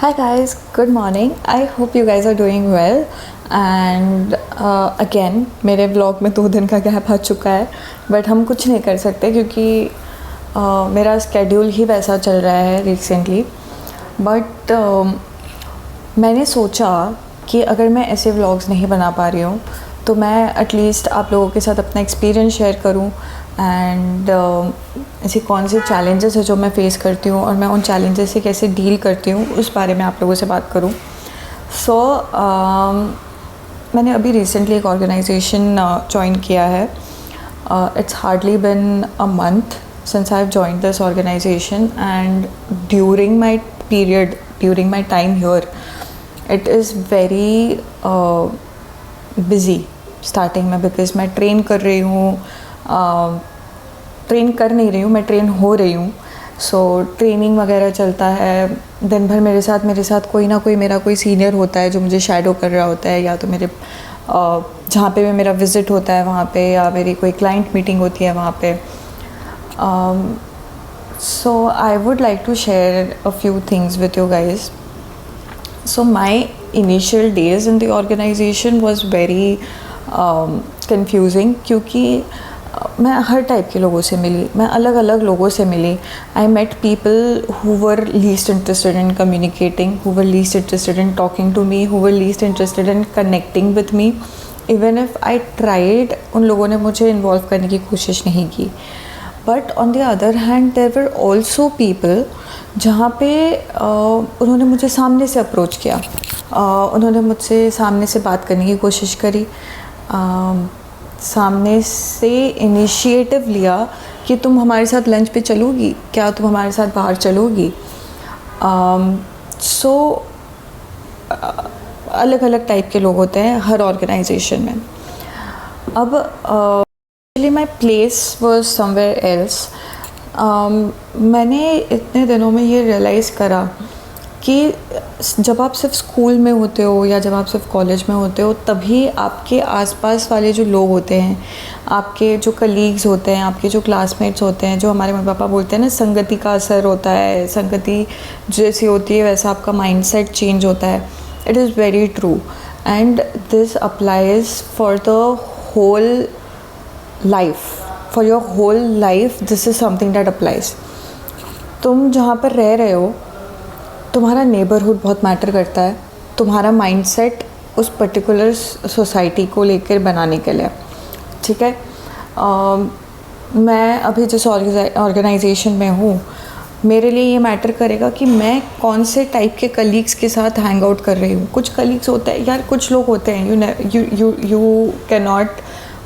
Hi guys, good morning. I hope you guys are doing well. And again मेरे blog में 2 दिन का gap आ चुका है, बट हम कुछ नहीं कर सकते क्योंकि मेरा स्केड्यूल ही वैसा चल रहा है रिसेंटली. बट मैंने सोचा कि अगर मैं ऐसे व्लॉग्स नहीं बना पा रही हूँ तो मैं एटलीस्ट आप लोगों के साथ अपना एक्सपीरियंस शेयर करूँ एंड ऐसी कौन से चैलेंजेस है जो मैं फ़ेस करती हूँ और मैं उन चैलेंजेस से कैसे डील करती हूँ उस बारे में आप लोगों से बात करूँ. सो मैंने अभी रिसेंटली एक ऑर्गेनाइजेशन ज्वाइन किया है. It's hardly been a month since I've joined this organization, and during my time here it is very busy starting में, because मैं ट्रेन कर नहीं रही हूँ, मैं ट्रेन हो रही हूँ. सो ट्रेनिंग वगैरह चलता है दिन भर. मेरे साथ कोई ना कोई मेरा कोई सीनियर होता है जो मुझे शैडो कर रहा होता है, या तो मेरे जहाँ पे मेरा विज़िट होता है वहाँ पे, या मेरी कोई क्लाइंट मीटिंग होती है वहाँ पे. So I would like to share a few things with you guys. So my initial days in the organization was very confusing, क्योंकि मैं हर टाइप के लोगों से मिली, मैं अलग अलग लोगों से मिली. I met people who were least interested in communicating, who were least interested in talking to me, who were least interested in connecting with me. Even if I tried, उन लोगों ने मुझे इन्वॉल्व करने की कोशिश नहीं की. But on the other hand there were also people जहाँ पे उन्होंने मुझे सामने से अप्रोच किया, उन्होंने मुझसे सामने से बात करने की कोशिश करी, सामने से इनिशिएटिव लिया कि तुम हमारे साथ लंच पे चलोगी क्या, तुम हमारे साथ बाहर चलोगी. सो अलग अलग टाइप के लोग होते हैं हर ऑर्गेनाइजेशन में. अब my place was somewhere else. मैंने इतने दिनों में ये रियलाइज़ करा कि जब आप सिर्फ स्कूल में होते हो या जब आप सिर्फ कॉलेज में होते हो, तभी आपके आसपास वाले जो लोग होते हैं, आपके जो कलीग्स होते हैं, आपके जो क्लासमेट्स होते हैं, जो हमारे मम्मी पापा बोलते हैं ना, संगति का असर होता है. संगति जैसी होती है वैसा आपका माइंडसेट चेंज होता है. It is very true, and this applies for the whole life, for your whole life. This is something that applies. तुम जहाँ पर रह रहे हो, तुम्हारा नेबरहुड बहुत मैटर करता है, तुम्हारा माइंडसेट उस पर्टिकुलर सोसाइटी को लेकर बनाने के लिए. ठीक है, मैं अभी जिस ऑर्गेनाइजेशन में हूँ, मेरे लिए ये मैटर करेगा कि मैं कौन से टाइप के कलीग्स के साथ हैंग आउट कर रही हूँ. कुछ कलीग्स होते हैं यार, कुछ लोग होते हैं, you can not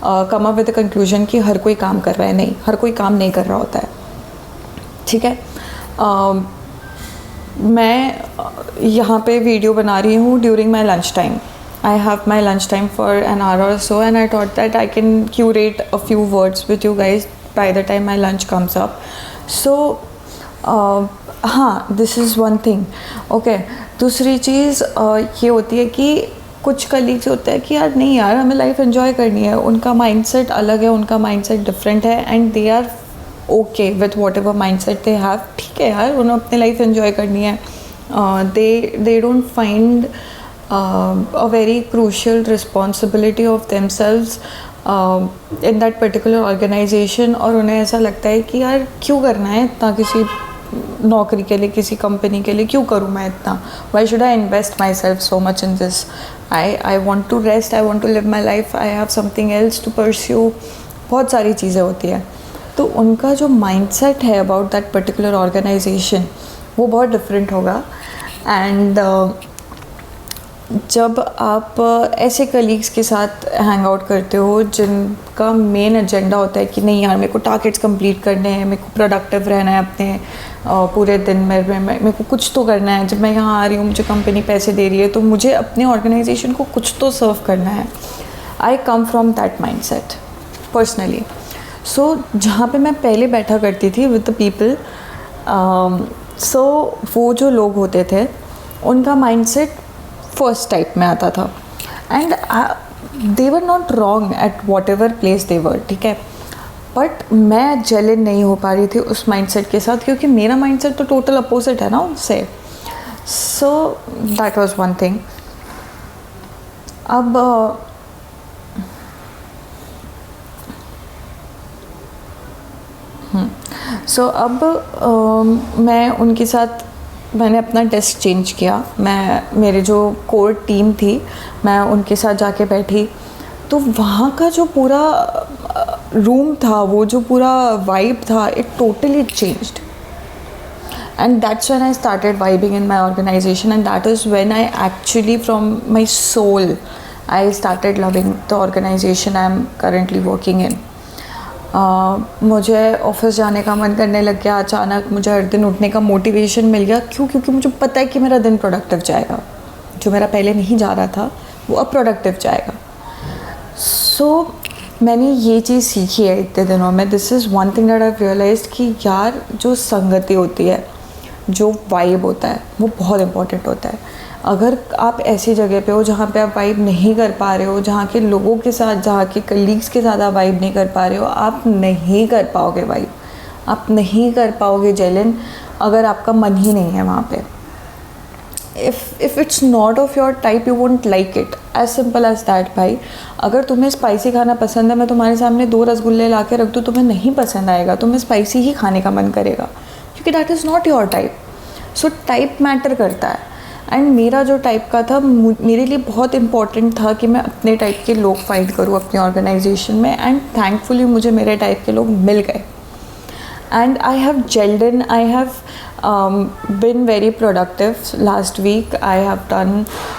come up with the conclusion कि हर कोई काम कर रहा है. नहीं, हर कोई काम नहीं कर रहा होता है. ठीक है, मैं यहाँ पे वीडियो बना रही हूँ during my lunch time. I have my lunch time for an hour और so, and I thought that I can curate a few words with you guys by the time my lunch comes up. So हाँ, this is one thing. Okay, दूसरी चीज़ ये होती है कि कुछ colleagues होते हैं कि यार नहीं यार, हमें लाइफ एंजॉय करनी है. उनका माइंडसेट अलग है, उनका माइंडसेट डिफरेंट है, and they are okay with whatever mindset they have. ठीक है यार, उन्हें अपनी लाइफ एंजॉय करनी है. They don't find a very crucial responsibility of themselves in that particular organisation. और उन्हें ऐसा लगता है कि यार क्यों करना है इतना, किसी नौकरी के लिए, किसी कंपनी के लिए क्यों करूँ मैं इतना. Why should I invest my self so much in this. I want to rest, I want to live my life, I have something else to pursue. बहुत सारी चीज़ें होती हैं. तो उनका जो माइंडसेट है अबाउट दैट पर्टिकुलर ऑर्गेनाइजेशन, वो बहुत डिफरेंट होगा. एंड जब आप ऐसे कलीग्स के साथ हैंग आउट करते हो जिनका मेन एजेंडा होता है कि नहीं यार, मेरे को टारगेट्स कंप्लीट करने हैं, मेरे को प्रोडक्टिव रहना है अपने पूरे दिन में, मेरे को कुछ तो करना है. जब मैं यहाँ आ रही हूँ, मुझे कंपनी पैसे दे रही है, तो मुझे अपने ऑर्गेनाइजेशन को कुछ तो सर्व करना है. I come from that mindset personally. So जहाँ पे मैं पहले बैठा करती थी विद द पीपल, सो वो जो लोग होते थे उनका माइंडसेट फर्स्ट टाइप में आता था, and they were not wrong at whatever place they were. ठीक है, बट मैं जेल इन नहीं हो पा रही थी उस माइंडसेट के साथ, क्योंकि मेरा माइंडसेट तो टोटल अपोजिट है ना उनसे. So that was one thing. अब अब मैं उनके साथ मैंने अपना डेस्क चेंज किया. मेरे जो कोर टीम थी मैं उनके साथ जाके बैठी, तो वहाँ का जो पूरा रूम था, वो जो पूरा वाइब था, it totally changed. And that's when I started vibing in my organization, and that is when I actually, from my soul, I started loving the organization I am currently working in. मुझे office जाने का मन करने लग गया अचानक. मुझे हर दिन उठने का मोटिवेशन मिल गया. क्यों? क्योंकि मुझे पता है कि मेरा दिन प्रोडक्टिव जाएगा. जो मेरा पहले नहीं जा रहा था वो अब प्रोडक्टिव जाएगा. सो मैंने ये चीज़ सीखी है इतने दिनों में. This is one thing that I realised कि यार जो संगति होती है, जो वाइब होता है, वो बहुत इम्पोर्टेंट होता है. अगर आप ऐसी जगह पे हो जहाँ पे आप वाइब नहीं कर पा रहे हो, जहाँ के लोगों के साथ, जहाँ के कलीग्स के साथ आप वाइब नहीं कर पा रहे हो, आप नहीं कर पाओगे वाइब, आप नहीं कर पाओगे जेलिन, अगर आपका मन ही नहीं है वहाँ पे. If it's not of your type you won't like it. As simple as that भाई. अगर तुम्हें स्पाइसी खाना पसंद है, मैं तुम्हारे सामने 2 रसगुल्ले ला के रख दूँ, तुम्हें नहीं पसंद आएगा, तुम्हें स्पाइसी ही खाने का मन करेगा, क्योंकि that is not your type. So type matter करता है. एंड मेरा जो टाइप का था, मेरे लिए बहुत इम्पॉर्टेंट था कि मैं अपने टाइप के लोग फाइंड करूँ अपनी ऑर्गेनाइजेशन में. एंड थैंकफुली मुझे मेरे टाइप के लोग मिल गए. And I have gelled in. I have been very productive last week. I have done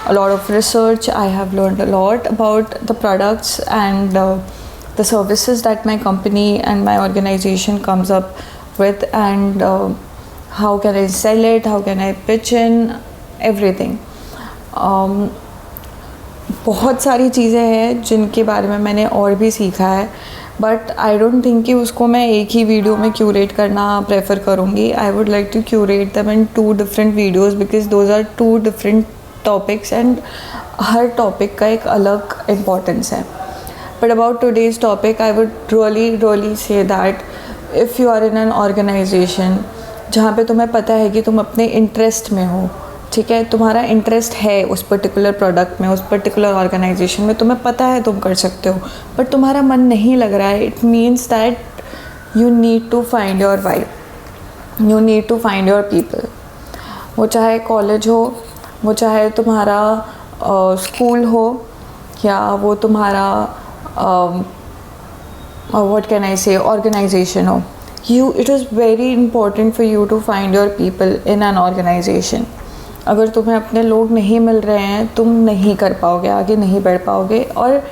a lot of research. I have learned a lot about the products and the services that my company and my organization comes up with, and how can I sell it, how can I pitch in, everything. बहुत सारी चीज़ें हैं जिनके बारे में मैंने और भी सीखा है, बट आई डोंट थिंक कि उसको मैं एक ही वीडियो में क्यूरेट करना प्रेफर करूँगी. I would like to curate them in 2 different videos, because those are 2 different topics and हर टॉपिक का एक अलग इम्पोर्टेंस है. But about today's topic I would really say that if you are in an organisation जहाँ पे तुम्हें पता है कि तुम अपने इंटरेस्ट में हो, ठीक है, तुम्हारा इंटरेस्ट है उस पर्टिकुलर प्रोडक्ट में, उस पर्टिकुलर ऑर्गेनाइजेशन में, तुम्हें पता है तुम कर सकते हो, बट तुम्हारा मन नहीं लग रहा है, it means that you need to find your vibe, you need to find your people. वो चाहे कॉलेज हो, वो चाहे तुम्हारा स्कूल हो, या वो तुम्हारा व्हाट कैन आई से ऑर्गेनाइजेशन हो. It is very important for you to find your people in an organization. अगर तुम्हें अपने लोग नहीं मिल रहे हैं, तुम नहीं कर पाओगे, आगे नहीं बढ़ पाओगे. और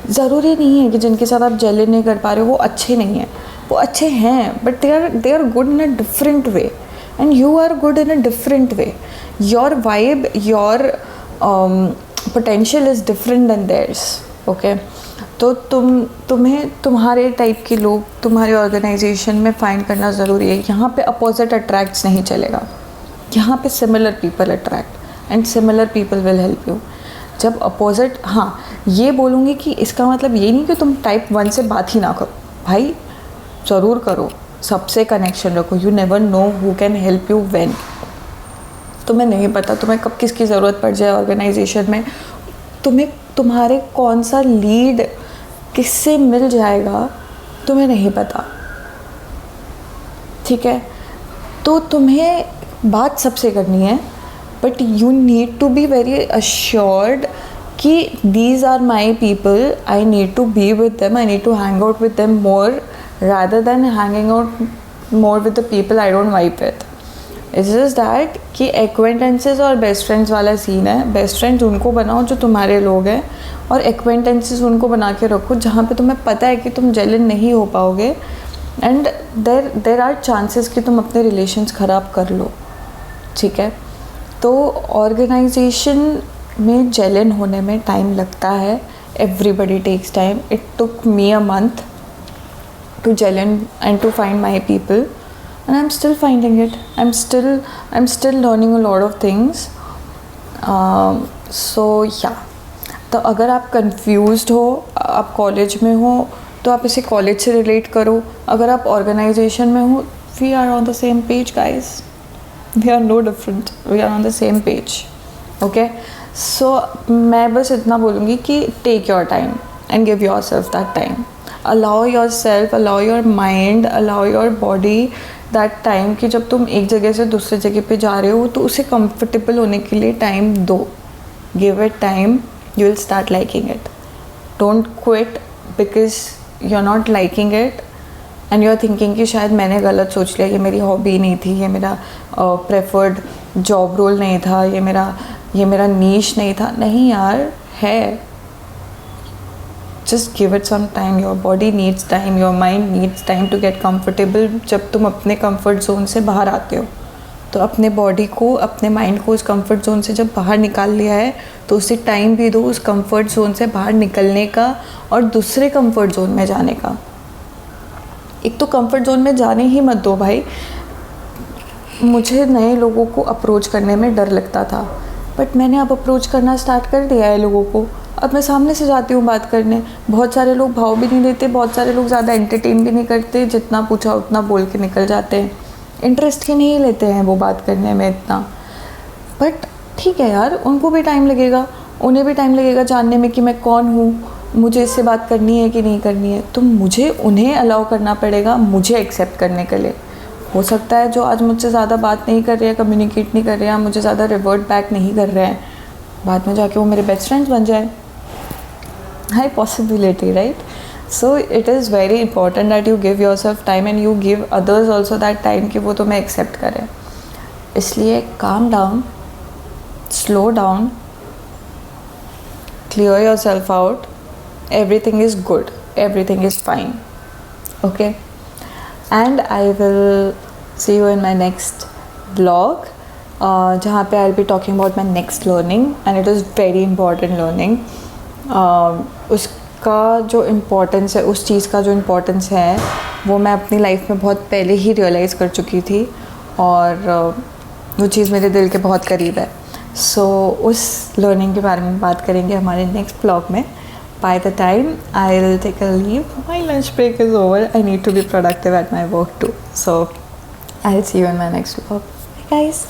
ज़रूरी नहीं है कि जिनके साथ आप जेल नहीं कर पा रहे हो वो अच्छे नहीं हैं. वो अच्छे हैं, but they are good in a different way, and you are good in a different way. Your vibe, your potential is different than theirs. Okay? तो तुम्हें तुम्हारे टाइप के लोग तुम्हारे ऑर्गेनाइजेशन में फाइंड करना ज़रूरी है. यहाँ पे अपोजिट अट्रैक्ट्स नहीं चलेगा, यहाँ पे similar people attract, and similar people will help you. जब अपोजिट, हाँ ये बोलूँगी कि इसका मतलब ये नहीं कि तुम टाइप 1 से बात ही ना करो. भाई ज़रूर करो, सबसे कनेक्शन रखो. You never know who can help you when. तुम्हें नहीं पता तुम्हें कब किसकी ज़रूरत पड़ जाए ऑर्गेनाइजेशन में. तुम्हारे कौन सा लीड किससे मिल जाएगा तुम्हें नहीं पता, ठीक है. तो तुम्हें बात सबसे करनी है, but you need to be very assured कि these are my people, I need to be with them, I need to hang out with them more rather than hanging out more with the people I don't vibe with. It's just that कि acquaintances और best friends वाला scene है. Best friends उनको बनाओ जो तुम्हारे लोग हैं, और एक्वेंटेंसेस उनको बना के रखो जहाँ पे तुम्हें पता है कि तुम जेलिन नहीं हो पाओगे, एंड देर आर चांसेस कि तुम अपने रिलेशंस ख़राब कर लो, ठीक है. तो ऑर्गेनाइजेशन में जेलिन होने में टाइम लगता है. Everybody takes time. It took me a month to gel in and to find my people, and I'm still finding it. I'm still learning a lot of things. So yeah. तो अगर आप confused हो, आप college में हो, तो आप इसे कॉलेज से रिलेट करो. अगर आप ऑर्गेनाइजेशन में हो, we are on the same page guys. We are no different, we are on the same page. Okay, so मैं बस इतना बोलूँगी कि take your time and give yourself that time. Allow yourself, allow your mind, allow your body that time कि जब तुम एक जगह से दूसरे जगह पे जा रहे हो तो उसे कंफर्टेबल होने के लिए टाइम दो. Give it time, you will start liking it. Don't quit because you are not liking it and you are thinking कि शायद मैंने गलत सोच लिया, ये मेरी हॉबी नहीं थी, ये मेरा प्रेफर्ड जॉब रोल नहीं था, ये मेरा नीश नहीं था. नहीं यार, है. Just give it some time. Your body needs time, your mind needs time to get comfortable. जब तुम अपने कंफर्ट जोन से बाहर आते हो तो अपने बॉडी को, अपने माइंड को उस कंफर्ट जोन से जब बाहर निकाल लिया है तो उसे टाइम भी दो उस कंफर्ट जोन से बाहर निकलने का और दूसरे कंफर्ट जोन में जाने का. एक तो कंफर्ट जोन में जाने ही मत दो भाई. मुझे नए लोगों को अप्रोच करने में डर लगता था, बट मैंने अब अप्रोच करना स्टार्ट कर दिया है लोगों को. अब मैं सामने से जाती हूँ बात करने. बहुत सारे लोग भाव भी नहीं देते, बहुत सारे लोग ज़्यादा एंटरटेन भी नहीं करते, जितना पूछा उतना बोल के निकल जाते हैं. इंटरेस्ट ही नहीं लेते हैं वो बात करने में इतना. बट ठीक है यार, उनको भी टाइम लगेगा, उन्हें भी टाइम लगेगा जानने में कि मैं कौन हूँ, मुझे इससे बात करनी है कि नहीं करनी है. तो मुझे उन्हें अलाउ करना पड़ेगा मुझे एक्सेप्ट करने के लिए. हो सकता है जो आज मुझसे ज़्यादा बात नहीं कर रहे हैं, कम्युनिकेट नहीं कर रहे हैं, मुझे ज़्यादा रिवर्ट बैक नहीं कर रहे हैं, बाद में जाके वो मेरे बेस्ट फ्रेंड्स बन जाए. High possibility, right? So it is very important that you give your self time and you give others also that time कि वो तुम्हें एक्सेप्ट करें. इसलिए calm down, slow down, clear yourself out. Everything is good, everything is fine. Okay, and I will see you in my next vlog, जहाँ पे I'll be talking about my next learning and it is very important learning. उसका जो importance है, उस चीज़ का जो importance है वो मैं अपनी लाइफ में बहुत पहले ही रियलाइज़ कर चुकी थी और वो चीज़ मेरे दिल के बहुत करीब है. सो उस लर्निंग के बारे में बात करेंगे हमारे नेक्स्ट ब्लॉग में. By the time I will take a leave, my lunch break is over, I need to be productive at my work too. So I will see you in my next blog. Bye guys.